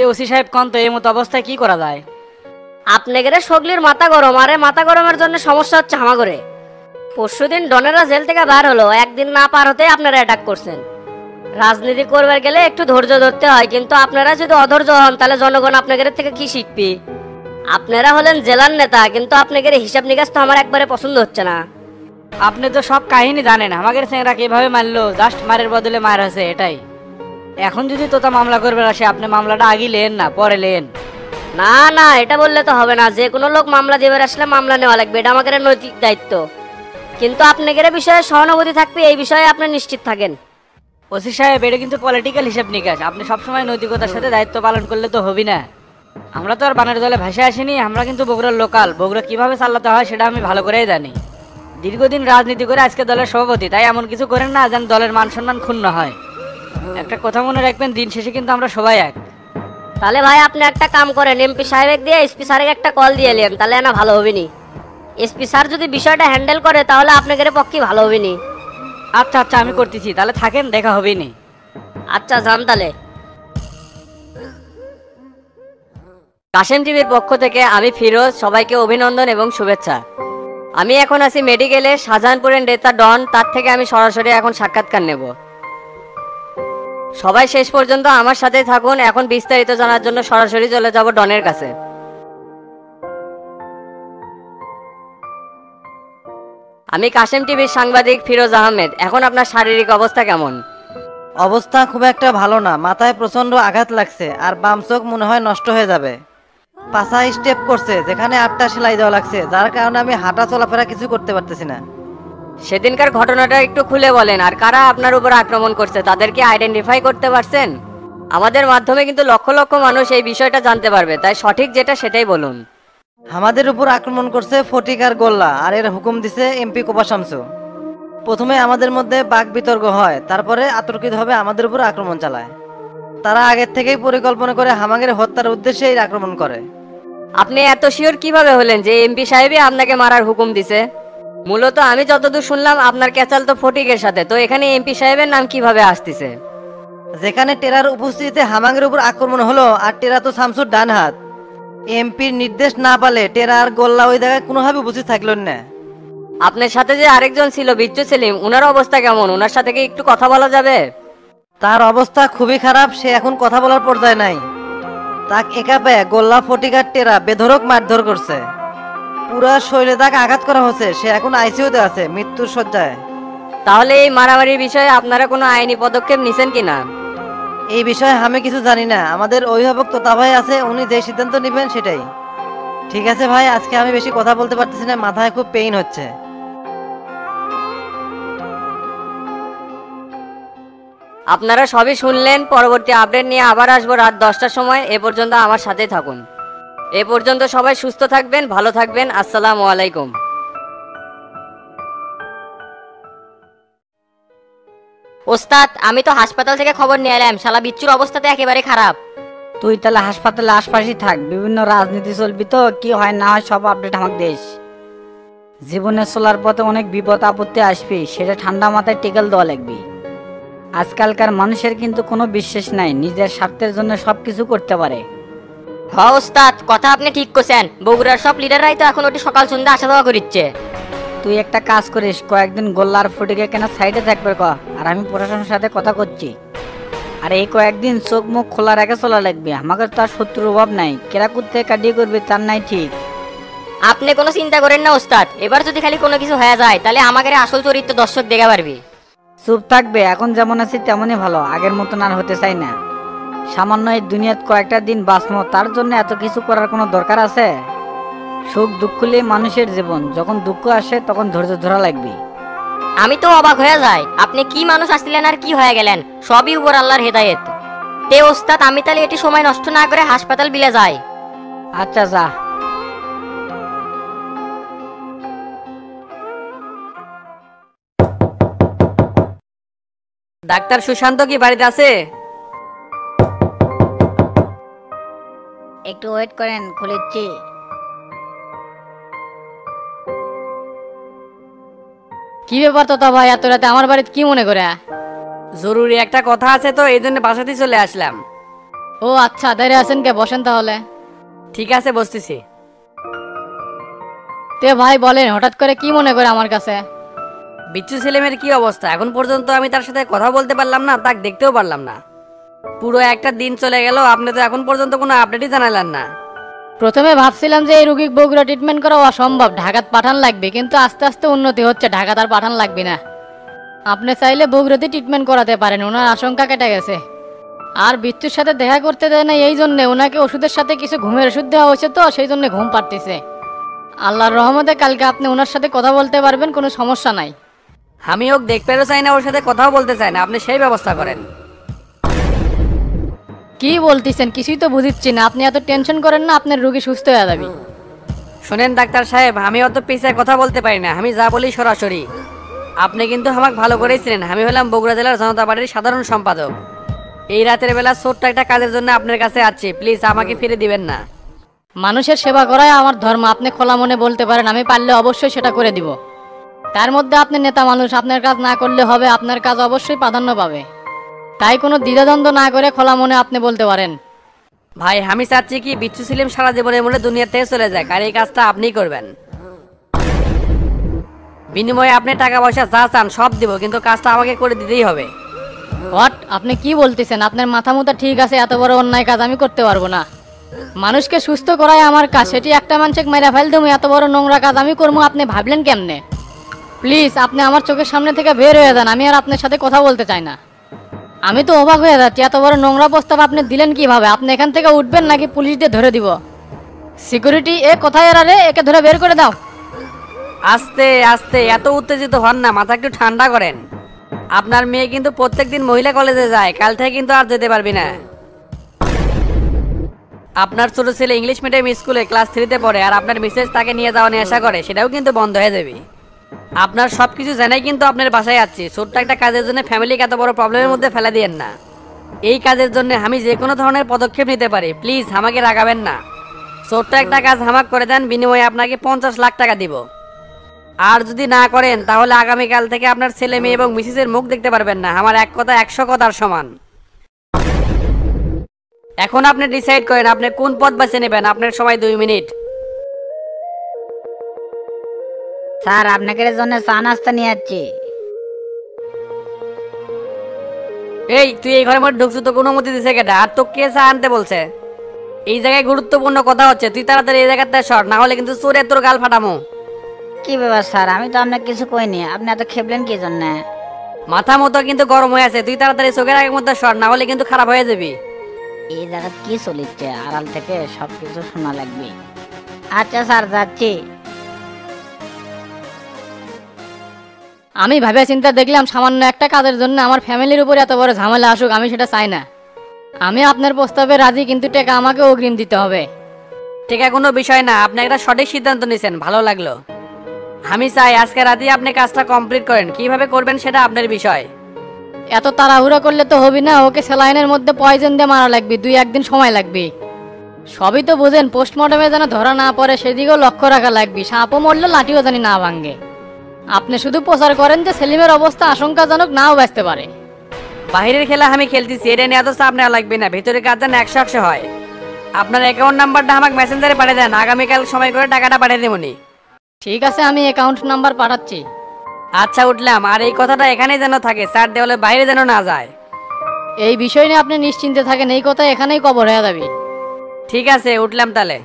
তে ওসি সাহেব কোন তো এই মতো অবস্থায় কি করা যায়? আপনাদের সগলির মাথা গরম, আরে মাথা গরমের জন্য সমস্যা হচ্ছে হামাগরে। পরশুদিন ডনেরা জেল থেকে বার হলো, একদিন না পার হতে আপনারা অ্যাটাক করছেন। রাজনীতি করবার গেলে একটু ধৈর্য ধরতে হয়, কিন্তু আপনারা যদি অধৈর্য হন তাহলে জনগণ আপনাদের থেকে কি শিখবে? আপনারা হলেন জেলার নেতা, কিন্তু আপনাদের হিসাব নিকাশ তো আমার একবারে পছন্দ হচ্ছে না। আপনি তো সব কাহিনী জানেন, আমাদের চেংরা কিভাবে মারলো, জাস্ট মারের বদলে মার আছে এটাই। এখন যদি তোতা মামলা করবে আসে, আপনি মামলাটা আগে লেন না পরে লেন। না না, এটা বললে তো হবে না। যে কোনো লোক মামলা দেবার আসলে মামলা নেওয়া লাগবে, এটা আমাদের নৈতিক দায়িত্ব। কিন্তু আপনাদের বিষয়ে সহানুভূতি থাকবে, এই বিষয়ে আপনি নিশ্চিত থাকেন। ওসি সাহেব, এটা কিন্তু পলিটিক্যাল হিসাব নিকাশ, আপনি সবসময় নৈতিকতার সাথে দায়িত্ব পালন করলে তো হবি না। আমরা তো আর বানের দলে ভাসে আসিনি, আমরা কিন্তু বগুড়ার লোকাল। বগুড়া কিভাবে চালাতে হয় সেটা আমি ভালো করেই জানি। দীর্ঘদিন রাজনীতি করে আজকে দলের সভাপতি, তাই এমন কিছু করেন না যেন দলের মান সম্মান ক্ষুণ্ণ হয়। একটা কথা মনে রাখবেন, দিন শেষে কিন্তু আমরা সবাই এক। তাহলে ভাই আপনি একটা কাম করেন, এমপি সাহেব দিয়ে এসপি স্যারের একটা কল দিয়ে এলেন, তাহলে না ভালো হবে নি। এসপি স্যার যদি বিষয়টা হ্যান্ডেল করে তাহলে আপনাদের পক্ষে ভালো হবে নি। আচ্ছা আচ্ছা, আমি করতেছি, তাহলে থাকেন, দেখা হবেই নি। আচ্ছা যান তাহলে। কাশেম টিভির পক্ষ থেকে আমি ফিরোজ, সবাইকে অভিনন্দন এবং শুভেচ্ছা। আমি এখন আছি মেডিকেলে, শাহজাহানপুরের নেতা ডন, তার থেকে আমি সরাসরি এখন সাক্ষাৎকার নেব। সবাই শেষ পর্যন্ত আমার সাথেই থাকুন। এখন বিস্তারিত জানার জন্য সরাসরি চলে যাব ডনের কাছে। আমি কাশেম টিভির সাংবাদিক ফিরোজ আহমেদ। এখন আপনার শারীরিক অবস্থা কেমন? অবস্থা খুব একটা ভালো না, মাথায় প্রচন্ড আঘাত লাগছে আর বাম চোখ মনে হয় নষ্ট হয়ে যাবে। পাছা স্টেপ করছে, যেখানে 8টা সেলাই দেওয়া লাগছে, যার কারণে আমি হাঁটা চলাফেরা কিছু করতে পারতেছি না। সেদিনকার ঘটনাটা একটু খুলে বলেন, আর কারা আপনার উপর আক্রমণ করছে তাদেরকে আইডেন্টিফাই করতে পারছেন? আমাদের মাধ্যমে কিন্তু লক্ষ লক্ষ মানুষ এই বিষয়টা জানতে পারবে, তাই সঠিক যেটা সেটাই বলুন। আমাদের উপর আক্রমণ করছে ফটিক আর গোল্লা, আর এর হুকুম দিছে এমপি কোপা শামসু। প্রথমে আমাদের মধ্যে বাক বিতর্ক হয়, তারপরে আতর্কিতভাবে আমাদের উপর আক্রমণ চালায়। তারা আগের থেকেই পরিকল্পনা করে হামাগের হত্যার উদ্দেশ্যে এই আক্রমণ করে। আপনি এত শিওর কিভাবে হলেন যে এমপি সাহেবই আপনাকে মারার হুকুম দিছে? মূলত আমি যতদূর শুনলাম আপনার ক্যাচাল তো ফটিকের সাথে, তো এখানে এমপি সাহেবের নাম কিভাবে আসতেছে? যেখানে টেরার উপস্থিতিতে হামাগের উপর আক্রমণ হলো, আর টেরা তো শামসুর ডান হাত। এমপির নির্দেশ না পালে টেরা আর গোল্লা ওই জায়গায় কোনোভাবে উপস্থিত থাকলেন না। আপনার সাথে যে আরেকজন ছিল বিচ্ছু সেলিম, ওনার অবস্থা কেমন? ওনার সাথে কি একটু কথা বলা যাবে? তার অবস্থা খুবই খারাপ, সে এখন কথা বলার পর্যায়ে নাই। তাক একা পেয়ে গোল্লা ফটিক আর টেরা বেধড়ক মারধর করছে। পুরা শরীরে তাকে আঘাত করা হচ্ছে, সে এখন আইসিইউতে আছে, মৃত্যুর শয্যায়। তাহলে এই মারামারির বিষয়ে আপনারা কোনো আইনি পদক্ষেপ নিছেন কিনা? এই বিষয়ে আমি কিছু জানি না, আমাদের অভিভাবক তোতা ভাই আছে, উনি যে সিদ্ধান্ত নেবেন সেটাই। ঠিক আছে ভাই, আজকে আমি বেশি কথা বলতে পারতেছি না, মাথায় খুব পেইন হচ্ছে। আপনারা সবই শুনলেন, পরবর্তী আপডেট নিয়ে আবার আসবো রাত 10টার সময়। এ পর্যন্ত আমার সাথেই থাকুন। এ পর্যন্ত সবাই সুস্থ থাকবেন, ভালো থাকবেন। আসসালামু আলাইকুম। ওস্তাদ, আমি তো হাসপাতাল থেকে খবর নিয়ে এলাম, শালা বিচ্ছুর অবস্থাতে একেবারে খারাপ। তুই তাহলে হাসপাতালে আশপাশই থাক, বিভিন্ন রাজনীতি চলবি তো, কি হয় না হয় সব আপডেট আমাকে দেশ। জীবনে চলার পথে অনেক বিপদ আপত্তি আসবি, সেটা ঠান্ডা মাথায় টিকেল দেওয়া লাগবি। আজকালকার মানুষের কিন্তু কোনো বিশ্বাস নাই, নিজের স্বার্থের জন্য সবকিছু করতে পারে। হ্যাঁ ওস্তাদ, কথা আপনি ঠিক করছেন। বগুড়ার সব লিডাররাই তো এখন ওটি সকাল সন্ধ্যা আসা যাওয়া করিচ্ছে। তুই একটা কাজ করিস, কয়েকদিন গোল্লার ফুটিকে কেন সাইডে থাকবে ক, আর আমি প্রশাসনের সাথে কথা করছি। আর এই কয়েকদিন চোখ মুখ খোলা রেখে চলা লাগবে, আমাকে তো আর শত্রুর অভাব নাই, কেরা করতে কাটিয়ে করবে তার নাই ঠিক। আপনি কোনো চিন্তা করেন না ওস্তাদ, এবার যদি খালি কোনো কিছু হয়ে যায় তাহলে আমাদের আসল চরিত্র দর্শক দেখা পারবি। চুপ থাকবে, এখন যেমন আছি তেমনই ভালো, আগের মতন আর হতে চাই না। সামান্য এই দুনিয়াত কয়েকটা দিন বাঁচবো, তার জন্য এত কিছু করার কোনো দরকার আছে? সুখ দুঃখ নিয়ে মানুষের জীবন, যখন দুঃখ আসে তখন ধৈর্য ধরা লাগবে। আমি তো অবাক হয়ে যাই, আপনি কি মানুষ আসছিলেন আর কি হয়ে গেলেন, সবই উপর আল্লাহর হেদায়েত। তে ওস্তাদ, আমি তাহলে এটি সময় নষ্ট না করে হাসপাতাল বিলে যাই। আচ্ছা যা। ডাক্তার সুশান্ত কি বাড়িতে আছে? একটু ওয়েট করেন, খুলেছি। কি ব্যাপার তো ভাই, এত রাতে আমার বাড়িতে কি মনে করে? জরুরি একটা কথা আছে তো, এই জন্য বাসাতেই চলে আসলাম। ও আচ্ছা, দাঁড়িয়ে আছেন কে? বসেন তাহলে। ঠিক আছে, বসতেছি। তে ভাই বলেন, হঠাৎ করে কি মনে করে আমার কাছে? বিচ্ছু সেলিমের কি অবস্থা? এখন পর্যন্ত আমি তার সাথে কথা বলতে পারলাম না, তাকে দেখতেও পারলাম না। পুরো একটা দিন চলে গেল, আপনি তো এখন পর্যন্ত কোনো আপডেটই জানালেন না। প্রথমে ভাবছিলাম যে এই রুগী বগুড়া ট্রিটমেন্ট করা অসম্ভব, ঢাকাত পাঠান লাগবে, কিন্তু আস্তে আস্তে উন্নতি হচ্ছে, ঢাকাত আর পাঠান লাগবে না। আপনি চাইলে বগুড়াতে ট্রিটমেন্ট করাতে পারেন, ওনার আশঙ্কা কেটে গেছে। আর বিচ্ছুর সাথে দেখা করতে দেয় না, এই জন্যে ওনাকে ওষুধের সাথে কিছু ঘুমের ওষুধ দেওয়া হয়েছে, তো সেই জন্য ঘুম পাড়তেছে। আল্লাহর রহমতে কালকে আপনি ওনার সাথে কথা বলতে পারবেন, কোনো সমস্যা নাই। আমি ওকে দেখতেও চাই না, ওর সাথে কথাও বলতে চাই না, আপনি সেই ব্যবস্থা করেন। কি বলতেছেন? কিছুই তো বুঝিচ্ছি না। আপনি এত টেনশন করেন না, আপনার রুগী সুস্থ হয়ে যাবে। শোনেন ডাক্তার সাহেব, আমি অত পিছিয়ে কথা বলতে পারি না, আমি যা বলি সরাসরি। আপনি কিন্তু আমাকে ভালো করেই ছিলেন, আমি হলাম বগুড়া জেলার জনতা পার্টির সাধারণ সম্পাদক। এই রাতের বেলা ছোট্ট একটা কাজের জন্য আপনার কাছে আছি, প্লিজ আমাকে ফিরে দিবেন না। মানুষের সেবা করাই আমার ধর্ম, আপনি খোলা মনে বলতে পারেন, আমি পারলে অবশ্যই সেটা করে দিব। তার মধ্যে আপনি নেতা মানুষ, আপনার কাজ না করলে হবে, আপনার কাজ অবশ্যই প্রাধান্য পাবে। তাই কোনো দ্বিধাদ্বন্দ্ব না করে খোলা মনে আপনি বলতে পারেন। ভাই আমি চাচ্ছি কি বিচ্ছু সেলিম সারা জীবনের মনে দুনিয়া থেকে চলে যায়, আর এই কাজটা আপনিই করবেন। বিনিময়ে আপনি টাকা পয়সা যা চান সব দিব, কিন্তু কাজটা আমাকে করে দিতেই হবে। হোয়াট? আপনি কি বলতেছেন? আপনার মাথা মুথা ঠিক আছে? এত বড় অন্যায় কাজ আমি করতে পারবো না। মানুষকে সুস্থ করাই আমার কাজ, সেটি একটা মানুষকে মেরে ফেল দেবো, এত বড় নোংরা কাজ আমি করবো? আপনি ভাবলেন কেমনে? প্লিজ আপনি আমার চোখের সামনে থেকে বের হয়ে যান, আমি আর আপনার সাথে কথা বলতে চাই না। আমি তো অবাক হয়ে যাচ্ছি, এত বড় নোংরা প্রস্তাব আপনি দিলেন কিভাবে? আপনি এখান থেকে উঠবেন নাকি পুলিশ দিয়ে ধরে দিব? সিকিউরিটি, এ কোথায় এরা রে? একে ধরে বের করে দাও। আস্তে আস্তে, এত উত্তেজিত হন না, মাথা একটু ঠান্ডা করেন। আপনার মেয়ে কিন্তু প্রত্যেকদিন মহিলা কলেজে যায়, কাল থেকে কিন্তু আর যেতে পারবি না। আপনার ছোট ছেলে ইংলিশ মিডিয়াম স্কুলে ক্লাস 3-তে পড়ে, আর আপনার মিসেস তাকে নিয়ে যাওয়া নেশা করে, সেটাও কিন্তু বন্ধ হয়ে যাবে। আপনার সবকিছু জানাই কিন্তু আপনার বাসায় যাচ্ছি, ছোট্ট একটা কাজের জন্য ফ্যামিলিকে এত বড় প্রবলেমের মধ্যে ফেলে দিয়েন না। এই কাজের জন্য আমি যে কোনো ধরনের পদক্ষেপ নিতে পারি, প্লিজ আমাকে রাগাবেন না। ছোট্ট একটা কাজ হামাক করে দেন, বিনিময়ে আপনাকে 50 লাখ টাকা দিব। আর যদি না করেন তাহলে আগামীকাল থেকে আপনার ছেলে মেয়ে এবং মিসেসের মুখ দেখতে পারবেন না। আমার এক কথা 100 কথার সমান। এখন আপনি ডিসাইড করেন আপনি কোন পথ বেছে নেবেন, আপনার সময় 2 মিনিট। স্যার আপনাকে জন্য চা নাস্তা নিয়ে যাচ্ছি। এই তুই এই ঘরের মধ্যে ঢুকছো, তো কোনো মতে দিছে কেটা? আর তো কে চা আনতে বলছে? এই জায়গায় গুরুত্বপূর্ণ কথা হচ্ছে, তুই তাড়াতাড়ি এই জায়গাতে সর, না হলে কিন্তু চোরে তোর গাল ফাটামো। কি ব্যাপার স্যার, আমি তো আপনাকে কিছু কইনি, আপনি এত খেপলেন কি জন্য? মাথা মতো কিন্তু গরম হয়ে আছে, তুই তাড়াতাড়ি চোখের আগের মধ্যে সর, না হলে কিন্তু খারাপ হয়ে যাবি। এই জায়গা কি চলিচ্ছে, আড়াল থেকে সবকিছু শোনা লাগবে। আচ্ছা স্যার, যাচ্ছি। আমি ভাবে চিন্তা দেখলাম সামান্য একটা কাজের জন্য আমার ফ্যামিলির উপর এত বড় ঝামেলা আসুক, আমি সেটা চাই না। আমি আপনার প্রস্তাবে রাজি, কিন্তু টাকা আমাকে অগ্রিম দিতে হবে। ঠিক কোনো বিষয় না, আপনি একটা সঠিক সিদ্ধান্ত নিয়েছেন, ভালো লাগলো। আমি চাই আজকে রাতেই আপনি কাজটা কমপ্লিট করেন, কিভাবে করবেন সেটা আপনার বিষয়। এত তাড়াহুড়া করলে তো হবে না, ওকে স্যালাইনের মধ্যে পয়জন দিয়ে মারা লাগবে, 2-1 দিন সময় লাগবে। সবই তো বোঝেন, পোস্টমর্টমে যেন ধরা না পড়ে সেদিকেও লক্ষ্য রাখা লাগবে, সাপও মরলে লাঠিও জানি না ভাঙ্গে। আপনি শুধু প্রচার করেন যে সেলিমের অবস্থা আশঙ্কাজনক, নাও বাঁচতে পারে। বাহিরের খেলা আমি খেলতেছি, এটা নিয়ে এত চাপ নেওয়া লাগবে না, ভিতরের কাজ যেন 100 হয়। আপনার অ্যাকাউন্ট নাম্বারটা আমাকে মেসেঞ্জারে পাঠিয়ে দেন, আগামীকাল সময় করে টাকাটা পাঠিয়ে দেবনি। ঠিক আছে, আমি অ্যাকাউন্ট নাম্বার পাঠাচ্ছি। আচ্ছা উঠলাম, আর এই কথাটা এখানেই যেন থাকে, স্যার দেওয়ালে বাইরে যেন না যায়। এই বিষয় নিয়ে আপনি নিশ্চিন্তে থাকেন, এই কথা এখানেই কবর হয়ে যাবে। ঠিক আছে, উঠলাম তাহলে।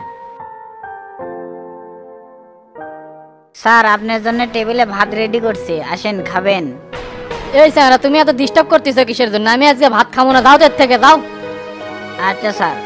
স্যার আপনার জন্য টেবিলে ভাত রেডি করছি, আসেন খাবেন। এই স্যার, তুমি এত ডিস্টার্ব করতেছো কিসের জন্য? আমি আজকে ভাত খাবো না, যাও তো এর থেকে, যাও। আচ্ছা স্যার।